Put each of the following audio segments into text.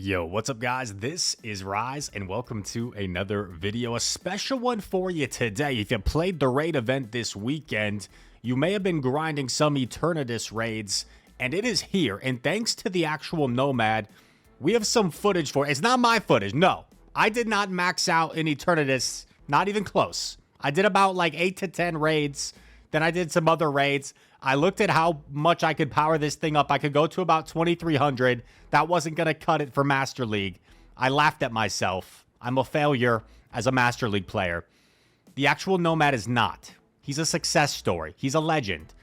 Yo, what's up guys? This is Rise and welcome to another video, a special one for you today. If you played the raid event this weekend, you may have been grinding some Eternatus raids and it is here. And thanks to the actual Nomad, we have some footage for it. It's not my footage, no. I did not max out in Eternatus, not even close. I did about like 8 to 10 raids, then I did some other raids. I looked at how much I could power this thing up. I could go to about 2,300. That wasn't going to cut it for Master League. I laughed at myself. I'm a failure as a Master League player. The actual Nomad is not. He's a success story. He's a legend.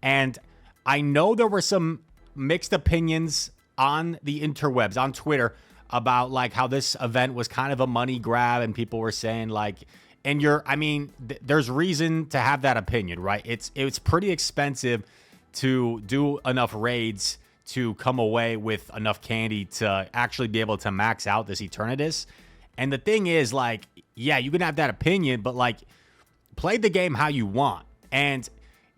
And I know there were some mixed opinions on the interwebs, on Twitter, about like how this event was kind of a money grab. And people were saying like, there's reason to have that opinion, right? It's pretty expensive to do enough raids to come away with enough candy to actually be able to max out this Eternatus. And the thing is, like, yeah, you can have that opinion, but like, play the game how you want. And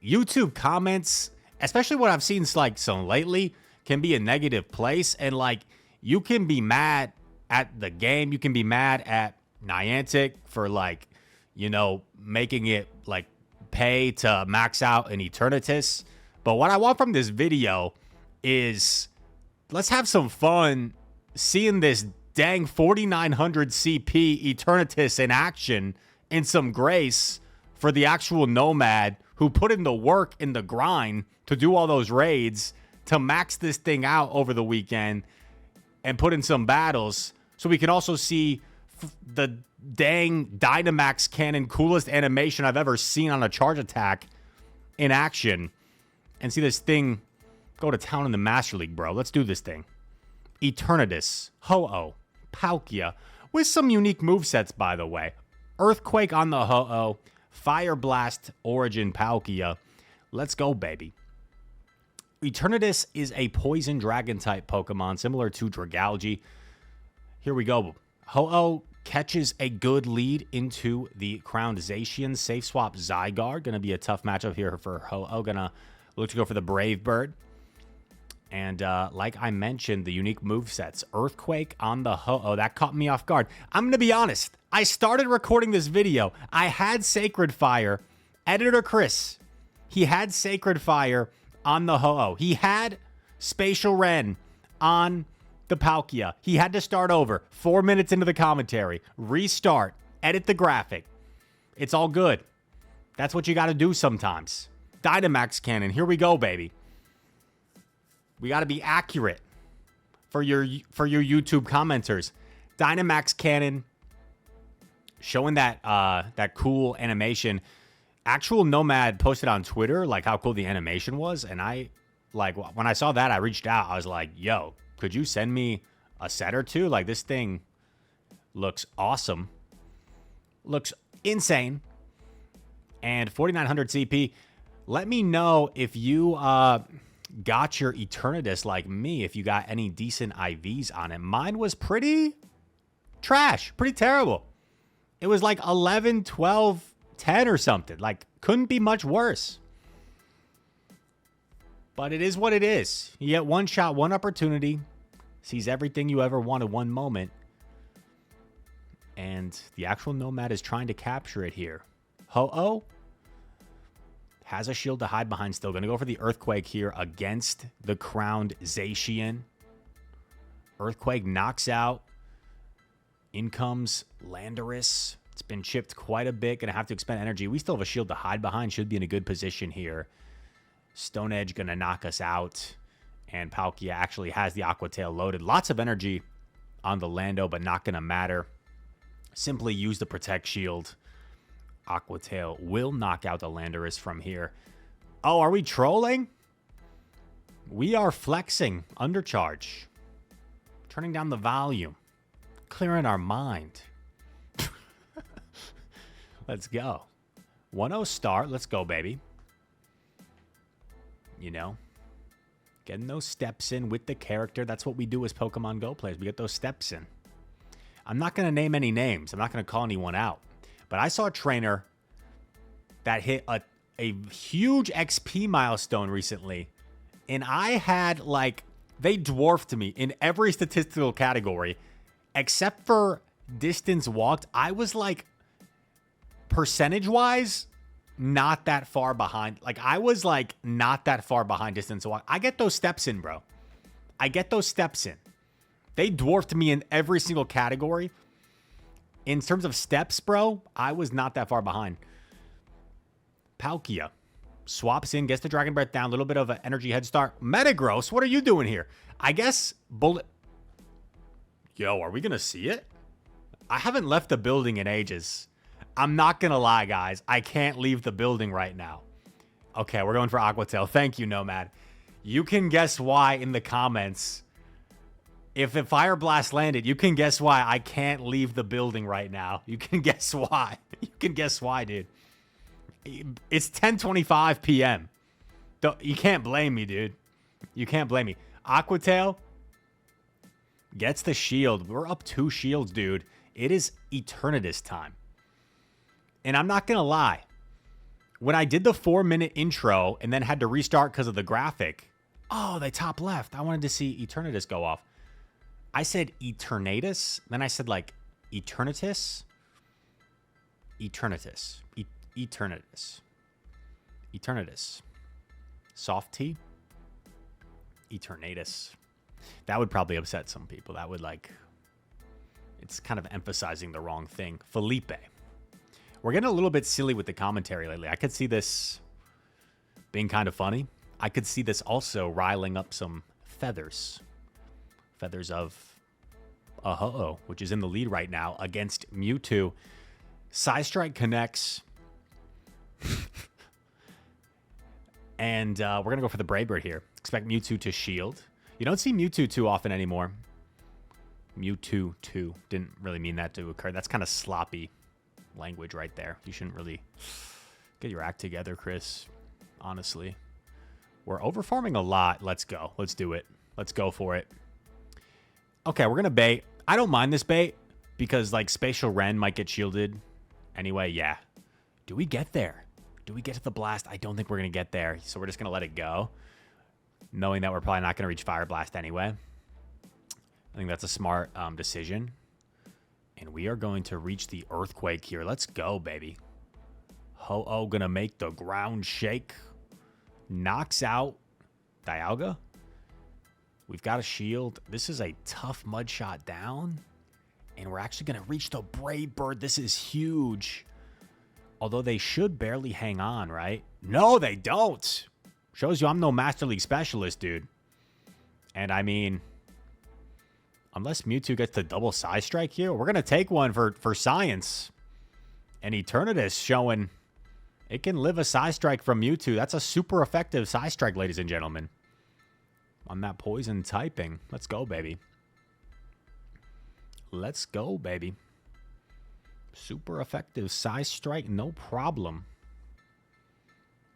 YouTube comments, especially what I've seen like some lately, can be a negative place. And like, you can be mad at the game. You can be mad at Niantic for like, you know, making it like pay to max out an Eternatus. But what I want from this video is let's have some fun seeing this dang 4,900 CP Eternatus in action in some grace for the actual Nomad who put in the work in the grind to do all those raids to max this thing out over the weekend and put in some battles so we can also see the dang Dynamax cannon, coolest animation I've ever seen on a charge attack in action, and see this thing go to town in the Master League, bro. Let's do this thing. Eternatus, Ho-Oh, Palkia, with some unique movesets, by the way. Earthquake on the Ho-Oh, Fire Blast, Origin Palkia. Let's go, baby. Eternatus is a poison dragon type Pokemon, similar to Dragalge. Here we go. Ho-Oh catches a good lead into the crowned Zacian. Safe swap Zygarde. Going to be a tough matchup here for Ho-Oh. Going to look to go for the Brave Bird. And like I mentioned, the unique movesets. Earthquake on the Ho-Oh. That caught me off guard. I'm going to be honest. I started recording this video. I had Sacred Fire. Editor Chris, he had Sacred Fire on the Ho-Oh. He had Spatial Ren on the Palkia. He had to start over 4 minutes into the commentary, restart, edit the graphic. It's all good. That's what you got to do sometimes. Dynamax cannon. Here we go, baby. We got to be accurate for your YouTube commenters. Dynamax cannon showing that that cool animation. Actual Nomad posted on Twitter like how cool the animation was, and I like when I saw that, I reached out. I was like, "Yo, could you send me a set or two? Like, this thing looks awesome. Looks insane. And 4,900 CP. Let me know if you got your Eternatus like me, if you got any decent IVs on it. Mine was pretty trash, pretty terrible. It was like 11, 12, 10 or something. Like, couldn't be much worse. But it is what it is. You get one shot, one opportunity. Sees everything you ever wanted one moment. And the actual Nomad is trying to capture it here. Ho-Oh has a shield to hide behind still. Going to go for the Earthquake here against the crowned Zacian. Earthquake knocks out. In comes Landorus. It's been chipped quite a bit. Going to have to expend energy. We still have a shield to hide behind. Should be in a good position here. Stone Edge going to knock us out. And Palkia actually has the Aqua Tail loaded. Lots of energy on the Lando, but not going to matter. Simply use the Protect Shield. Aqua Tail will knock out the Landorus from here. Oh, are we trolling? We are flexing. Undercharge. Turning down the volume. Clearing our mind. Let's go. 1-0 start. Let's go, baby. You know, getting those steps in with the character. That's what we do as Pokemon Go players. We get those steps in. I'm not going to name any names. I'm not going to call anyone out. But I saw a trainer that hit a huge XP milestone recently. And I had like They dwarfed me in every statistical category except for distance walked. I was like, percentage-wise, not that far behind. Like, I was like not that far behind distance walk. I get those steps in, bro. I get those steps in. They dwarfed me in every single category. In terms of steps, bro, I was not that far behind. Palkia swaps in, gets the Dragon Breath down, a little bit of an energy head start. Metagross, what are you doing here? I guess Bullet... Yo, are we going to see it? I haven't left the building in ages. I'm not going to lie, guys. I can't leave the building right now. Okay, we're going for Aqua Tail. Thank you, Nomad. You can guess why in the comments. If the Fire Blast landed, you can guess why I can't leave the building right now. You can guess why. You can guess why, dude. It's 10:25 p.m. You can't blame me, dude. You can't blame me. Aqua Tail gets the shield. We're up 2 shields, dude. It is Eternatus time. And I'm not going to lie. When I did the 4-minute intro and then had to restart because of the graphic. Oh, they top left. I wanted to see Eternatus go off. I said Eternatus. Then I said like Eternatus. Eternatus. Eternatus. Eternatus. Soft T. Eternatus. That would probably upset some people. That would like... It's kind of emphasizing the wrong thing. Felipe. We're getting a little bit silly with the commentary lately. I could see this being kind of funny. I could see this also riling up some feathers. Feathers of Ho-Oh, which is in the lead right now against Mewtwo. Side Strike connects. And we're going to go for the Brave Bird here. Expect Mewtwo to shield. You don't see Mewtwo too often anymore. Mewtwo 2. Didn't really mean that to occur. That's kind of sloppy language right there. You shouldn't really get your act together, Chris. Honestly. We're overfarming a lot. Let's go. Let's do it. Let's go for it. Okay, we're going to bait. I don't mind this bait because, like, Spatial Ren might get shielded. Anyway, yeah. Do we get there? Do we get to the blast? I don't think we're going to get there. So we're just going to let it go. Knowing that we're probably not going to reach Fire Blast anyway. I think that's a smart decision. And we are going to reach the Earthquake here. Let's go, baby. Ho-Oh going to make the ground shake. Knocks out Dialga. We've got a shield. This is a tough mud shot down. And we're actually going to reach the Brave Bird. This is huge. Although they should barely hang on, right? No, they don't. Shows you I'm no Master League specialist, dude. And I mean, unless Mewtwo gets the double Side Strike here, we're going to take one for science. And Eternatus showing it can live a Side Strike from Mewtwo. That's a super effective Side Strike, ladies and gentlemen. On that poison typing. Let's go, baby. Let's go, baby. Super effective Side Strike, no problem.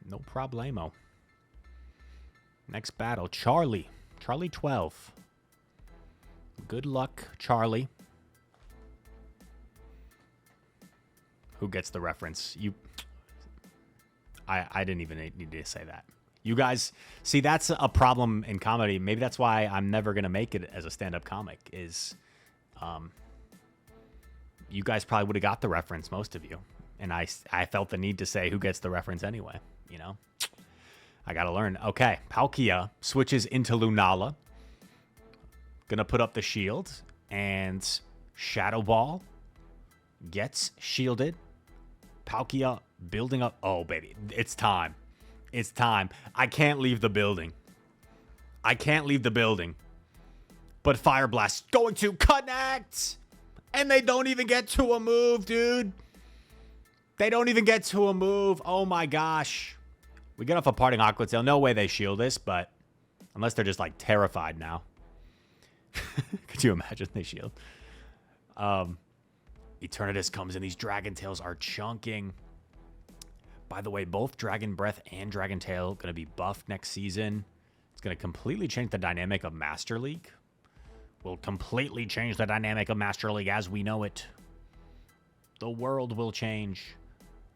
No problemo. Next battle, Charlie. Charlie 12. Good luck, Charlie. Who gets the reference? You. I didn't even need to say that. You guys, see, that's a problem in comedy. Maybe that's why I'm never going to make it as a stand-up comic, is you guys probably would have got the reference, most of you. And I felt the need to say who gets the reference anyway, you know? I got to learn. Okay, Palkia switches into Lunala. Going to put up the shield. And Shadow Ball gets shielded. Palkia building up. Oh, baby. It's time. It's time. I can't leave the building. I can't leave the building. But Fire Blast going to connect. And they don't even get to a move, dude. They don't even get to a move. Oh, my gosh. We get off a parting Aqua Tail. No way they shield this, but unless they're just, like, terrified now. Could you imagine they shield? Eternatus comes in. These Dragon Tails are chunking. By the way, both Dragon Breath and Dragon Tail going to be buffed next season. It's going to completely change the dynamic of Master League. Will completely change the dynamic of Master League as we know it. The world will change.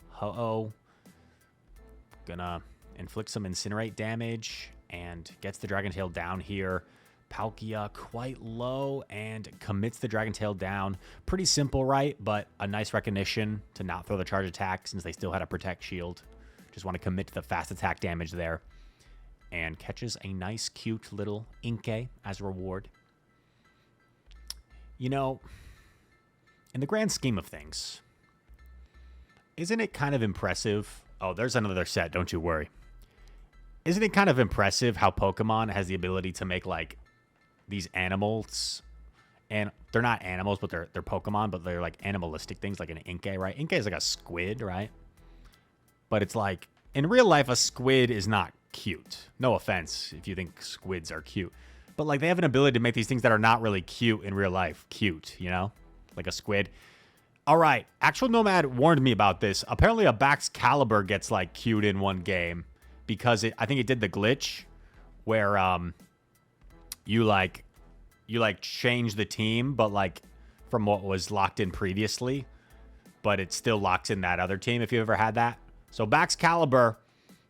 Ho-Oh. Gonna inflict some Incinerate damage and gets the Dragon Tail down here. Palkia quite low and commits the Dragon Tail down. Pretty simple, right? But a nice recognition to not throw the charge attack since they still had a protect shield. Just want to commit to the fast attack damage there. And catches a nice, cute little Inkay as a reward. You know, in the grand scheme of things, isn't it kind of impressive? Oh, there's another set, don't you worry. Isn't it kind of impressive how Pokemon has the ability to make, like, these animals, and they're not animals, but they're Pokemon, but they're like animalistic things, like an Inkay, right? Inkay is like a squid, right? But it's like, in real life, a squid is not cute. No offense if you think squids are cute. But like, they have an ability to make these things that are not really cute in real life cute, you know? Like a squid. All right, Actual Nomad warned me about this. Apparently a Baxcalibur gets like cute in one game because I think it did the glitch where you change the team, but like from what was locked in previously, but it still locks in that other team if you ever had that. So Baxcalibur,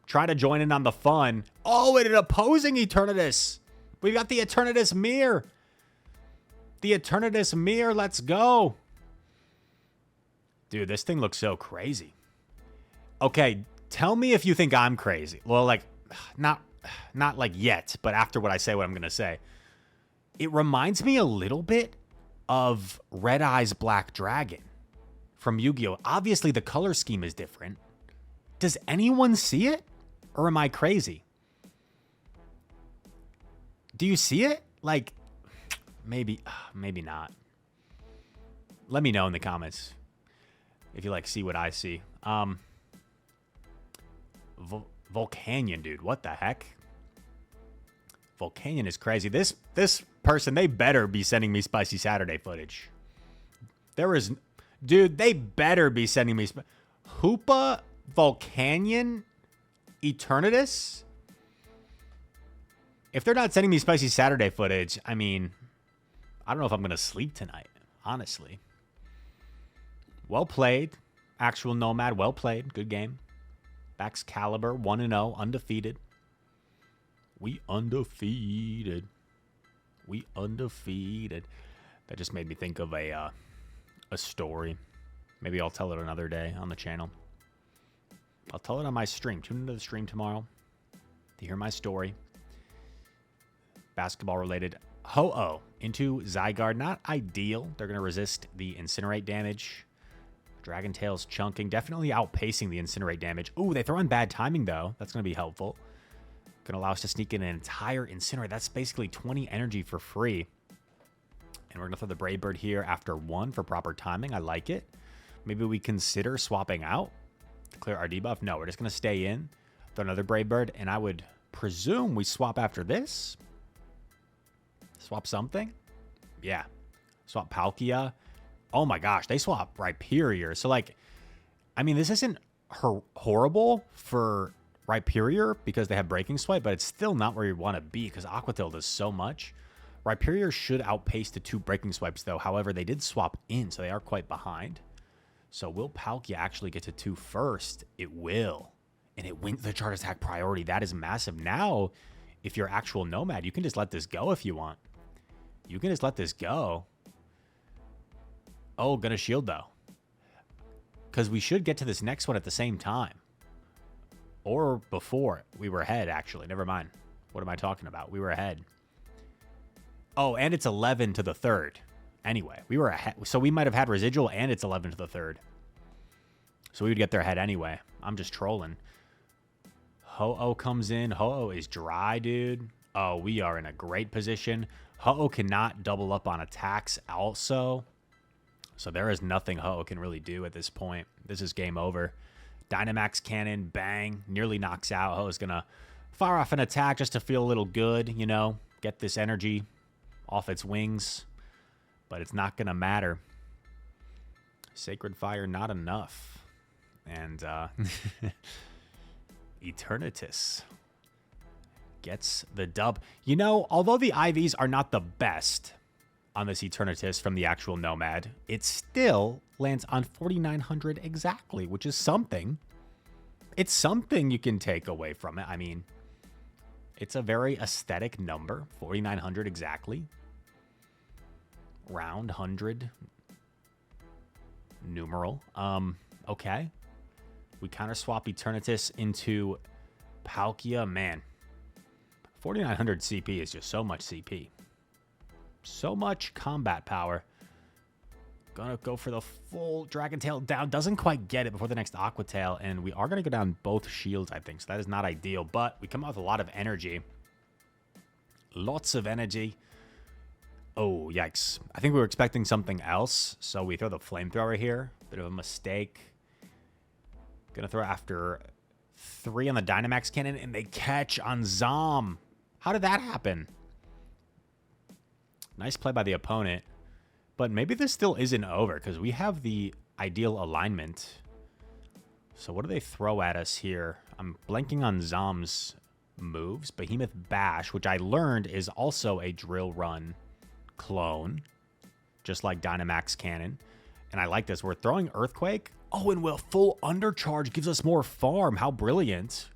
try to join in on the fun. Oh, and an opposing Eternatus. We got the Eternatus mirror. The Eternatus mirror, let's go. Dude, this thing looks so crazy. Okay, tell me if you think I'm crazy. Well, like, not like yet, but after what I say, what I'm going to say. It reminds me a little bit of Red Eye's Black Dragon from Yu-Gi-Oh! Obviously, the color scheme is different. Does anyone see it? Or am I crazy? Do you see it? Like, maybe not. Let me know in the comments if you, like, see what I see. Volcanion, dude. What the heck? Volcanion is crazy. This person, they better be sending me Spicy Saturday footage. Dude, they better be sending me Hoopa, Volcanion, Eternatus. If they're not sending me Spicy Saturday footage, I mean, I don't know if I'm going to sleep tonight, honestly. Well played. Actual Nomad, well played. Good game. Baxcalibur, 1-0, undefeated. We undefeated. We undefeated. That just made me think of a story. Maybe I'll tell it another day on the channel. I'll tell it on my stream. Tune into the stream tomorrow to hear my story. Basketball related. Ho-Oh into Zygarde. Not ideal. They're going to resist the Incinerate damage. Dragon Tail's chunking. Definitely outpacing the Incinerate damage. Ooh, they throw in bad timing, though. That's going to be helpful. Going to allow us to sneak in an entire Incinerate. That's basically 20 energy for free. And we're going to throw the Brave Bird here after 1 for proper timing. I like it. Maybe we consider swapping out to clear our debuff. No, we're just going to stay in. Throw another Brave Bird. And I would presume we swap after this. Swap something? Yeah. Swap Palkia. Oh my gosh, they swap Rhyperior. So, like, I mean, this isn't horrible for Rhyperior because they have Breaking Swipe, but it's still not where you want to be because Aqua Tail does so much. Rhyperior should outpace the 2 Breaking Swipes, though. However, they did swap in, so they are quite behind. So, will Palkia actually get to 2 first? It will. And it wins the Charge Attack priority. That is massive. Now, if you're Actual Nomad, you can just let this go if you want. You can just let this go. Oh, gonna shield, though. Because we should get to this next one at the same time. Or before. We were ahead, actually. Never mind. What am I talking about? We were ahead. Oh, and it's 11 to the 3rd. Anyway, we were ahead. So we might have had residual and it's 11 to the 3rd. So we would get their head anyway. I'm just trolling. Ho-Oh comes in. Ho-Oh is dry, dude. Oh, we are in a great position. Ho-Oh cannot double up on attacks also. So there is nothing Ho-Oh can really do at this point. This is game over. Dynamax cannon, bang, nearly knocks out. Ho-Oh's going to fire off an attack just to feel a little good, you know, get this energy off its wings. But it's not going to matter. Sacred Fire, not enough. And Eternatus gets the dub. You know, although the IVs are not the best on this Eternatus from the Actual Nomad, it still lands on 4,900 exactly, which is something. It's something you can take away from it. I mean, It's a very aesthetic number. 4,900 exactly. Round 100. Numeral. Okay. We counter swap Eternatus into Palkia. Man. 4,900 CP is just so much CP. So much combat power. Gonna go for the full Dragon Tail down. Doesn't quite get it before the next Aqua Tail. And we are gonna go down both shields, I think. So that is not ideal. But we come out with a lot of energy. Lots of energy. Oh, yikes. I think we were expecting something else. So we throw the Flamethrower here. Bit of a mistake. Gonna throw after 3 on the Dynamax cannon. And they catch on Zom. How did that happen? Nice play by the opponent. But maybe this still isn't over because we have the ideal alignment. So what do they throw at us here? I'm blanking on Zom's moves. Behemoth Bash, which I learned is also a Drill Run clone, just like Dynamax Cannon. And I like this. We're throwing Earthquake. Oh, and full Undercharge gives us more farm. How brilliant.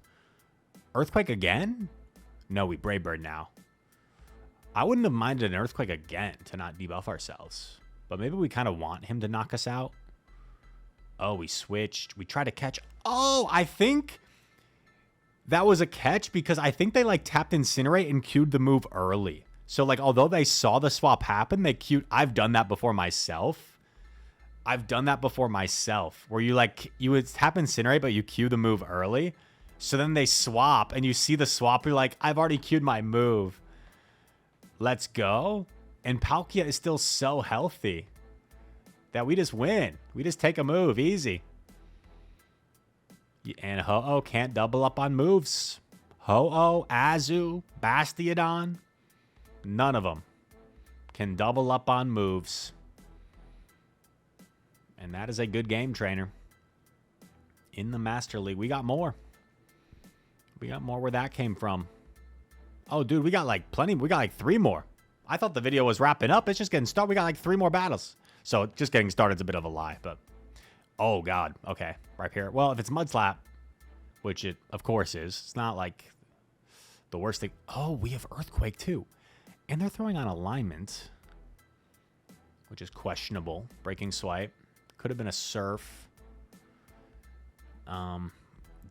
Earthquake again? No, we Brave Bird now. I wouldn't have minded an Earthquake again to not debuff ourselves. But maybe we kind of want him to knock us out. Oh, we switched. We tried to catch. Oh, I think that was a catch because I think they like tapped Incinerate and queued the move early. So like, although they saw the swap happen, they queued. I've done that before myself. Where you like, you would tap Incinerate, but you queue the move early. So then they swap and you see the swap. You're like, I've already queued my move. Let's go. And Palkia is still so healthy that we just win. We just take a move. Easy. And Ho-Oh can't double up on moves. Ho-Oh, Azu, Bastiodon. None of them can double up on moves. And that is a good game, trainer. In the Master League, we got more. We got more where that came from. Oh, dude, we got like plenty. We got like 3 more. I thought the video was wrapping up. It's just getting started. We got like 3 more battles. So just getting started is a bit of a lie, but... Oh, God. Okay. Right here. Well, if it's Mud Slap, which it, of course, is, it's not like the worst thing. Oh, we have Earthquake, too. And they're throwing on Alignment, which is questionable. Breaking Swipe. Could have been a Surf.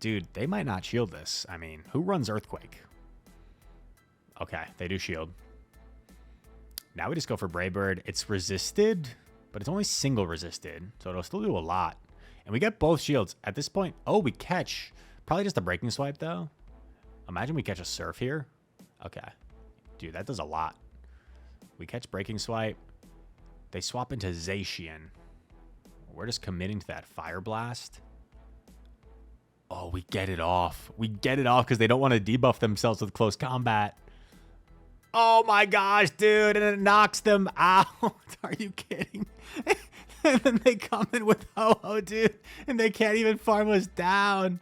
Dude, they might not shield this. I mean, who runs Earthquake? Okay, they do shield. Now we just go for Brave Bird. It's resisted, but it's only single resisted, so it'll still do a lot. And we get both shields. At this point, oh, we catch. Probably just a Breaking Swipe, though. Imagine we catch a Surf here. Okay. Dude, that does a lot. We catch Breaking Swipe. They swap into Zacian. We're just committing to that Fire Blast. Oh, we get it off. We get it off because they don't want to debuff themselves with close combat. Oh my gosh, dude. And it knocks them out. Are you kidding? And then they come in with Ho-Oh, dude. And they can't even farm us down.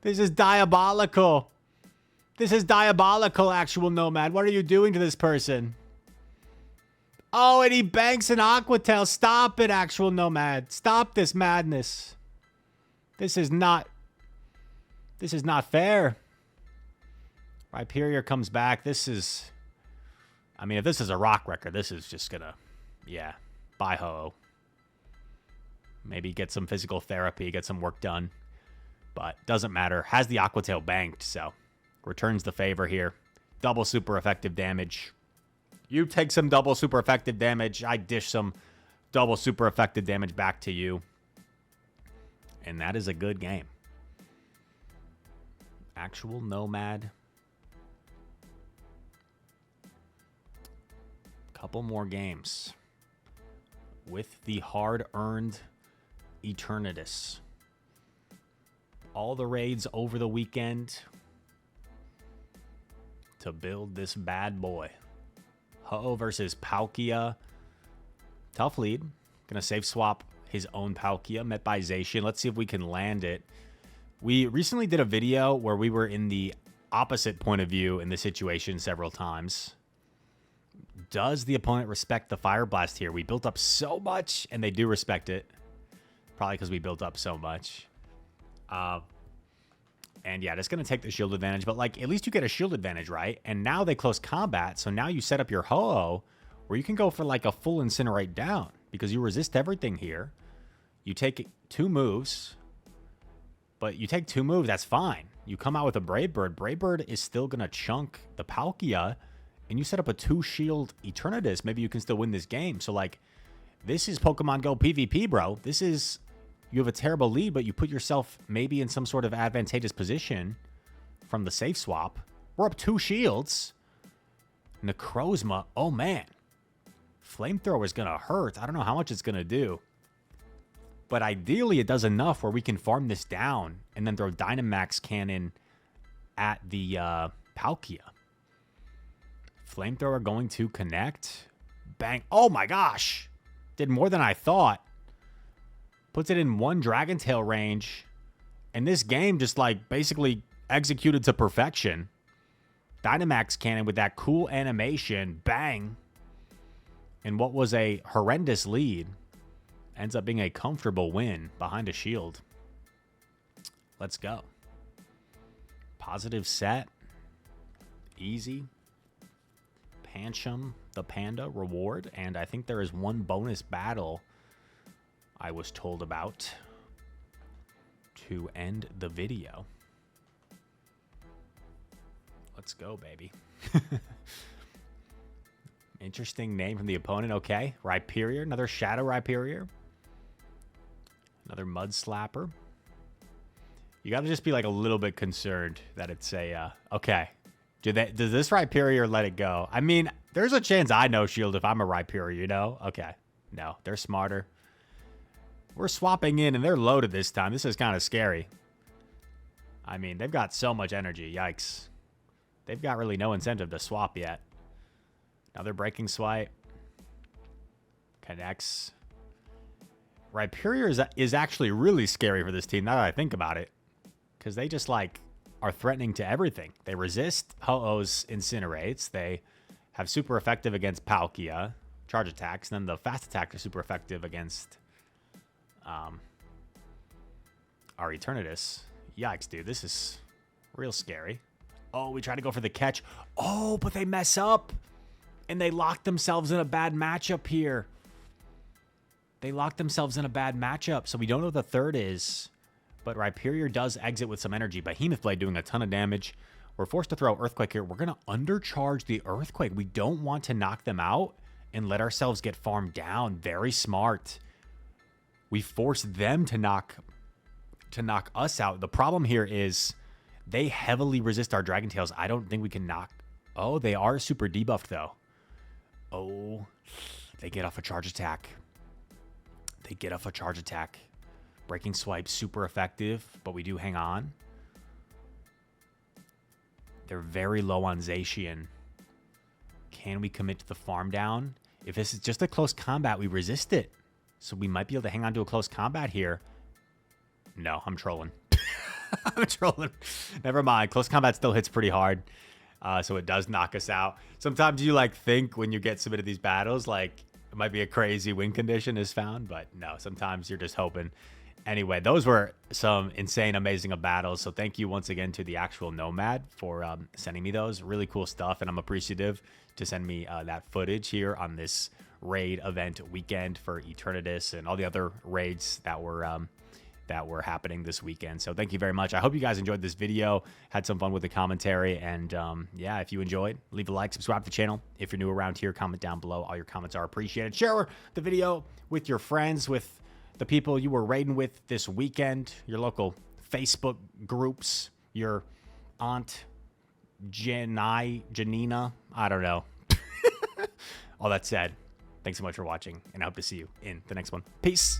This is diabolical. This is diabolical, Actual Nomad. What are you doing to this person? Oh, and he banks an Aqua Tail. Stop it, Actual Nomad. Stop this madness. This is not fair. Rhyperior comes back. This is... I mean, if this is a rock record, this is just gonna... Yeah. Bye, Ho-Oh. Maybe get some physical therapy, get some work done. But doesn't matter. Has the Aqua Tail banked, so... Returns the favor here. Double super effective damage. You take some double super effective damage. I dish some double super effective damage back to you. And that is a good game. Actual Nomad. Couple more games. With the hard-earned Eternatus. All the raids over the weekend to build this bad boy. Ho-Oh versus Palkia. Tough lead. Gonna save swap his own Palkia, met by Zacian. Let's see if we can land it. We recently did a video where we were in the opposite point of view in the situation several times. Does the opponent respect the Fire Blast here? We built up so much, and they do respect it. Probably because we built up so much. And yeah, that's going to take the shield advantage, but like at least you get a shield advantage, right? And now they close combat, so now you set up your Ho-Oh where you can go for like a full Incinerate down because you resist everything here. You take 2 moves, but you take 2 moves, that's fine. You come out with a Brave Bird. Brave Bird is still going to chunk the Palkia, and you set up a 2-shield Eternatus. Maybe you can still win this game. So like, this is Pokemon Go PvP, bro. This is... You have a terrible lead, but you put yourself maybe in some sort of advantageous position from the safe swap. We're up 2 shields. Necrozma. Oh, man. Flamethrower is going to hurt. I don't know how much it's going to do. But ideally, it does enough where we can farm this down and then throw Dynamax Cannon at the Palkia. Flamethrower going to connect. Bang. Oh, my gosh. Did more than I thought. Puts it in 1 Dragon Tail range. And this game just like basically executed to perfection. Dynamax Cannon with that cool animation. Bang. And what was a horrendous lead ends up being a comfortable win behind a shield. Let's go. Positive set. Easy. Pancham the Panda reward. And I think there is 1 bonus battle I was told about to end the video. Let's go, baby. Interesting name from the opponent. Okay. Rhyperior. Another Shadow Rhyperior. Another Mud Slapper. You got to just be like a little bit concerned that it's a... okay. Does this Rhyperior let it go? I mean, there's a chance I no shield if I'm a Rhyperior, you know? Okay. No, they're smarter. We're swapping in, and they're loaded this time. This is kind of scary. I mean, they've got so much energy. Yikes. They've got really no incentive to swap yet. Another Breaking Swipe. Connects. Rhyperior is actually really scary for this team, now that I think about it. Because they just, like, are threatening to everything. They resist Ho-Oh's Incinerates. They have super effective against Palkia. Charge attacks. And then the fast attacks are super effective against... our Eternatus. Yikes, dude. This is real scary. Oh, we try to go for the catch. Oh, but they mess up. And they lock themselves in a bad matchup here. They lock themselves in a bad matchup. So we don't know what the third is. But Rhyperior does exit with some energy. Behemoth Blade doing a ton of damage. We're forced to throw Earthquake here. We're going to undercharge the Earthquake. We don't want to knock them out and let ourselves get farmed down. Very smart. We force them to knock us out. The problem here is they heavily resist our Dragon Tails. I don't think we can knock... Oh, they are super debuffed, though. Oh, they get off a charge attack. They get off a charge attack. Breaking Swipe, super effective, but we do hang on. They're very low on Zacian. Can we commit to the farm down? If this is just a close combat, we resist it. So we might be able to hang on to a close combat here. No, I'm trolling. I'm trolling. Never mind. Close combat still hits pretty hard. So it does knock us out. Sometimes you like think when you get submitted these battles, like it might be a crazy win condition is found, but no, sometimes you're just hoping. Anyway, those were some insane, amazing battles. So thank you once again to the actual Nomad for sending me those. Really cool stuff. And I'm appreciative to send me that footage here on this raid event weekend for Eternatus and all the other raids that were happening this weekend. So thank you very much. I hope you guys enjoyed this video, had some fun with the commentary, and yeah, if you enjoyed, leave a like, subscribe to the channel. If you're new around here, comment down below. All your comments are appreciated. Share the video with your friends, with the people you were raiding with this weekend, your local Facebook groups, your aunt Janina, I don't know. All that said, thanks so much for watching, and I hope to see you in the next one. Peace.